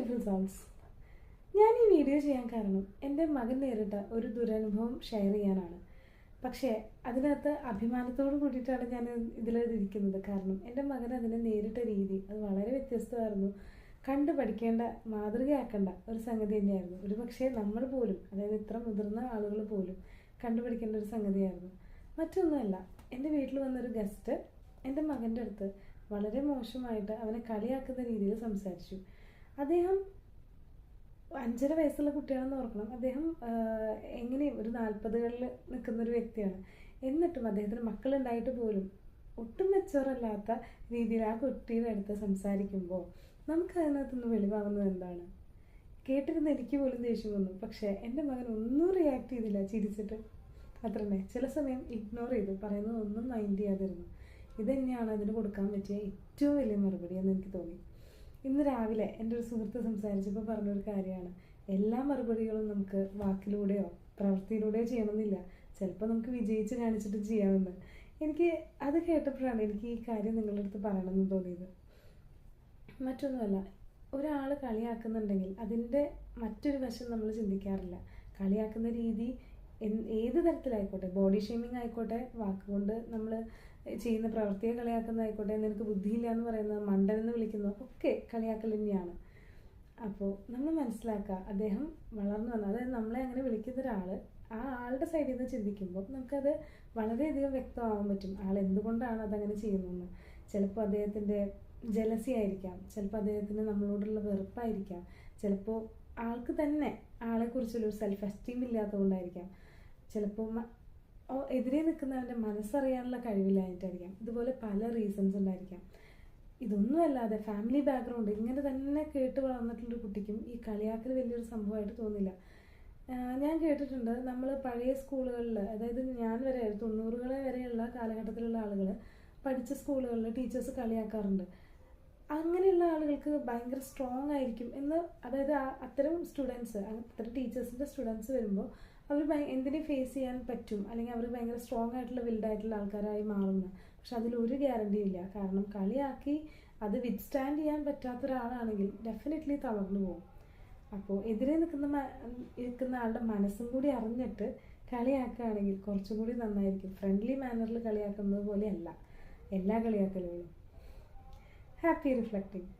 Beautiful souls. ഞാൻ ഈ video ചെയ്യാൻ കാരണം എൻ്റെ മകൻ നേരിട്ട ഒരു ദുരനുഭവം ഷെയർ ചെയ്യാനാണ്. പക്ഷേ അതിനകത്ത് അഭിമാനത്തോട് കൂടിയിട്ടാണ് ഞാൻ ഇതിലിരിക്കുന്നത്. കാരണം എൻ്റെ മകൻ അതിനെ നേരിട്ട രീതി അത് വളരെ വ്യത്യസ്തമായിരുന്നു. കണ്ടു പഠിക്കേണ്ട, മാതൃകയാക്കേണ്ട ഒരു സംഗതി തന്നെയായിരുന്നു. ഒരു പക്ഷേ നമ്മൾ പോലും, അതായത് ഇത്ര മുതിർന്ന ആളുകൾ പോലും കണ്ടുപഠിക്കേണ്ട ഒരു സംഗതിയായിരുന്നു. മറ്റൊന്നുമല്ല, എൻ്റെ വീട്ടിൽ വന്നൊരു ഗസ്റ്റ് എൻ്റെ മകൻ്റെ അടുത്ത് വളരെ മോശമായിട്ട് അവനെ കളിയാക്കുന്ന രീതിയിൽ സംസാരിച്ചു. അദ്ദേഹം 5.5 വയസ്സുള്ള കുട്ടിയാണെന്ന് ഓർക്കണം. അദ്ദേഹം എങ്ങനെയും ഒരു 40കളിൽ നിൽക്കുന്നൊരു വ്യക്തിയാണ്. എന്നിട്ടും അദ്ദേഹത്തിന് മക്കളുണ്ടായിട്ട് പോലും ഒട്ടും മെച്ചോറല്ലാത്ത രീതിയിൽ ആ കുട്ടിയുടെ അടുത്ത് സംസാരിക്കുമ്പോൾ നമുക്ക് അതിനകത്തുനിന്ന് വെളിവാകുന്നത് എന്താണ്? കേട്ടിരുന്ന എനിക്ക് പോലും ദേഷ്യം വന്നു. പക്ഷേ എൻ്റെ മകൻ ഒന്നും റിയാക്ട് ചെയ്തില്ല, ചിരിച്ചിട്ട് അത്രന്നെ. ചില സമയം ഇഗ്നോർ ചെയ്തു, പറയുന്നത് ഒന്നും മൈൻഡ് ചെയ്യാതിരുന്നു. ഇതുതന്നെയാണ് അതിന് കൊടുക്കാൻ പറ്റിയ ഏറ്റവും വലിയ മറുപടി എന്ന് എനിക്ക് തോന്നി. ഇന്ന് രാവിലെ എൻ്റെ ഒരു സുഹൃത്ത് സംസാരിച്ചപ്പോൾ പറഞ്ഞൊരു കാര്യമാണ്, എല്ലാ മറുപടികളും നമുക്ക് വാക്കിലൂടെയോ പ്രവൃത്തിയിലൂടെയോ ചെയ്യണമെന്നില്ല, ചിലപ്പോൾ നമുക്ക് വിജയിച്ച് കാണിച്ചിട്ട് ചെയ്യാമെന്ന്. എനിക്ക് അത് കേട്ടപ്പോഴാണ് എനിക്ക് ഈ കാര്യം നിങ്ങളുടെ അടുത്ത് പറയണമെന്ന് തോന്നിയത്. മറ്റൊന്നുമല്ല, ഒരാൾ കളിയാക്കുന്നുണ്ടെങ്കിൽ അതിൻ്റെ മറ്റൊരു വശം നമ്മൾ ചിന്തിക്കാറില്ല. കളിയാക്കുന്ന രീതി ഏത് തരത്തിലായിക്കോട്ടെ, ബോഡി ഷേമിങ് ആയിക്കോട്ടെ, വാക്കുകൊണ്ട് നമ്മൾ ചെയ്യുന്ന പ്രവൃത്തിയെ കളിയാക്കുന്നതായിക്കോട്ടെ, നിനക്ക് ബുദ്ധിയില്ല എന്ന് പറയുന്നത്, മണ്ടനെന്ന് വിളിക്കുന്നത് ഒക്കെ കളിയാക്കൽ തന്നെയാണ്. അപ്പോൾ നമ്മൾ മനസ്സിലാക്കുക, അദ്ദേഹം വളർന്നു വന്ന, അതായത് നമ്മളെ അങ്ങനെ വിളിക്കുന്ന ഒരാൾ, ആ ആളുടെ സൈഡിൽ നിന്ന് ചിന്തിക്കുമ്പോൾ നമുക്കത് വളരെയധികം വ്യക്തമാവാൻ പറ്റും ആൾ എന്തുകൊണ്ടാണ് അതങ്ങനെ ചെയ്യുന്നതെന്ന്. ചിലപ്പോൾ അദ്ദേഹത്തിൻ്റെ ജലസി ആയിരിക്കാം, ചിലപ്പോൾ അദ്ദേഹത്തിന് നമ്മളോടുള്ള വെറുപ്പായിരിക്കാം, ചിലപ്പോൾ ആൾക്ക് തന്നെ ആളെക്കുറിച്ചുള്ളൊരു സെൽഫ് എസ്റ്റീം ഇല്ലാത്തതുകൊണ്ടായിരിക്കാം, ചിലപ്പോൾ എതിരെ നിൽക്കുന്നവൻ്റെ മനസ്സറിയാനുള്ള കഴിവില്ലായിട്ടായിരിക്കാം. ഇതുപോലെ പല റീസൺസ് ഉണ്ടായിരിക്കാം. ഇതൊന്നും അല്ലാതെ ഫാമിലി ബാക്ക്ഗ്രൗണ്ട് ഇങ്ങനെ തന്നെ കേട്ട് വളർന്നിട്ടുള്ളൊരു കുട്ടിക്കും ഈ കളിയാക്കൽ വലിയൊരു സംഭവമായിട്ട് തോന്നില്ല. ഞാൻ കേട്ടിട്ടുണ്ട്, നമ്മൾ പഴയ സ്കൂളുകളിൽ, അതായത് ഞാൻ വരെ 90കളെ വരെയുള്ള കാലഘട്ടത്തിലുള്ള ആളുകൾ പഠിച്ച സ്കൂളുകളിൽ ടീച്ചേഴ്സ് കളിയാക്കാറുണ്ട്. അങ്ങനെയുള്ള ആളുകൾക്ക് ഭയങ്കര സ്ട്രോങ് ആയിരിക്കും എന്ന്, അതായത് അത്തരം സ്റ്റുഡൻസ്, അത്തരം ടീച്ചേഴ്സിൻ്റെ സ്റ്റുഡൻസ് വരുമ്പോൾ അവർ എന്തിനേയും ഫേസ് ചെയ്യാൻ പറ്റും, അല്ലെങ്കിൽ അവർ ഭയങ്കര സ്ട്രോങ് ആയിട്ടുള്ള വിൽഡായിട്ടുള്ള ആൾക്കാരായി മാറുന്നു. പക്ഷെ അതിലൊരു ഗ്യാരണ്ടിയും ഇല്ല. കാരണം കളിയാക്കി അത് വിത്ത്സ്റ്റാൻഡ് ചെയ്യാൻ പറ്റാത്ത ഒരാളാണെങ്കിൽ ഡെഫിനറ്റ്ലി തളർന്നു പോകും. അപ്പോൾ എതിരെ നിൽക്കുന്ന ആളുടെ മനസ്സും കൂടി അറിഞ്ഞിട്ട് കളിയാക്കുകയാണെങ്കിൽ കുറച്ചും കൂടി നന്നായിരിക്കും. ഫ്രണ്ട്ലി മാനറിൽ കളിയാക്കുന്നത് പോലെയല്ല എല്ലാ കളിയാക്കലുകളും. Happy reflecting.